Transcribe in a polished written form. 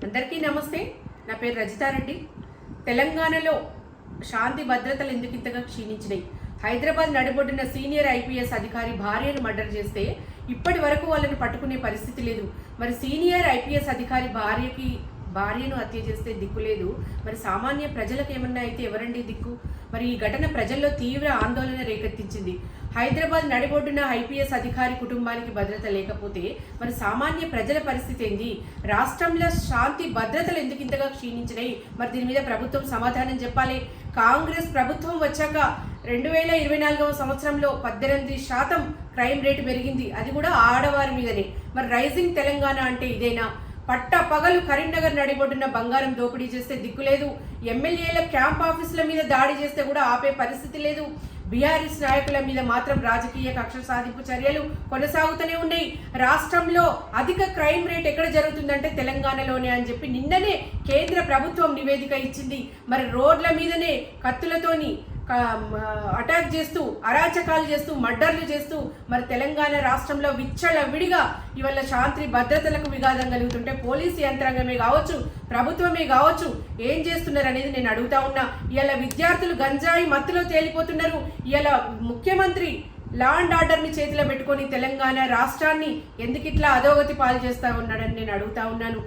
అందరికీ నమస్తే. నా పేరు రజితారెడ్డి. తెలంగాణలో శాంతి భద్రతలు ఎందుకు ఇంతగా క్షీణించినాయి? హైదరాబాద్ నడిబొడ్డున సీనియర్ ఐపీఎస్ అధికారి భార్యను మర్డర్ చేస్తే ఇప్పటి వరకు వాళ్ళని పట్టుకునే పరిస్థితి లేదు. మరి సీనియర్ ఐపీఎస్ అధికారి భార్యను హత్య చేస్తే దిక్కు లేదు. మరి సామాన్య ప్రజలకు ఏమన్నా అయితే ఎవరండి దిక్కు? మరి ఈ ఘటన ప్రజల్లో తీవ్ర ఆందోళన రేకెత్తించింది. హైదరాబాద్ నడిబొడ్డున ఐపీఎస్ అధికారి కుటుంబానికి భద్రత లేకపోతే మరి సామాన్య ప్రజల పరిస్థితి ఏంది? రాష్ట్రంలో శాంతి భద్రతలు ఎందుకు ఇంతగా క్షీణించినాయి? మరి దీని మీద ప్రభుత్వం సమాధానం చెప్పాలి. కాంగ్రెస్ ప్రభుత్వం వచ్చాక 2024వ సంవత్సరంలో 18% క్రైమ్ రేటు పెరిగింది. అది కూడా ఆడవారి మీదనే. మరి రైజింగ్ తెలంగాణ అంటే ఇదేనా? పట్ట పగలు కరీంనగర్ నడిబొడ్డున బంగారం దోపిడీ చేస్తే దిక్కులేదు. ఎమ్మెల్యేల క్యాంప్ ఆఫీసుల మీద దాడి చేస్తే కూడా ఆపే పరిస్థితి లేదు. బీఆర్ఎస్ నాయకుల మీద మాత్రం రాజకీయ కక్ష సాధింపు చర్యలు కొనసాగుతూనే ఉన్నాయి. రాష్ట్రంలో అధిక క్రైమ్ రేట్ ఎక్కడ జరుగుతుందంటే తెలంగాణలోనే అని చెప్పి నిన్ననే కేంద్ర ప్రభుత్వం నివేదిక ఇచ్చింది. మరి రోడ్ల మీదనే కత్తులతోని అటాక్ చేస్తూ, అరాచకాలు చేస్తూ, మర్డర్లు చేస్తూ మరి తెలంగాణ రాష్ట్రంలో విచ్చలవిడిగా ఇవాళ శాంతి భద్రతలకు విఘాతం కలుగుతుంటే పోలీసు యంత్రాంగమే కావచ్చు, ప్రభుత్వమే కావచ్చు, ఏం చేస్తున్నారు అనేది నేను అడుగుతా ఉన్నా. ఇవాళ విద్యార్థులు గంజాయి మత్తులో తేలిపోతున్నారు. ఇవాళ ముఖ్యమంత్రి లా అండ్ ఆర్డర్ని చేతిలో పెట్టుకొని తెలంగాణ రాష్ట్రాన్ని ఎందుకు ఇట్లా అధోగతి పాలు చేస్తా ఉన్నాడని నేను అడుగుతా ఉన్నాను.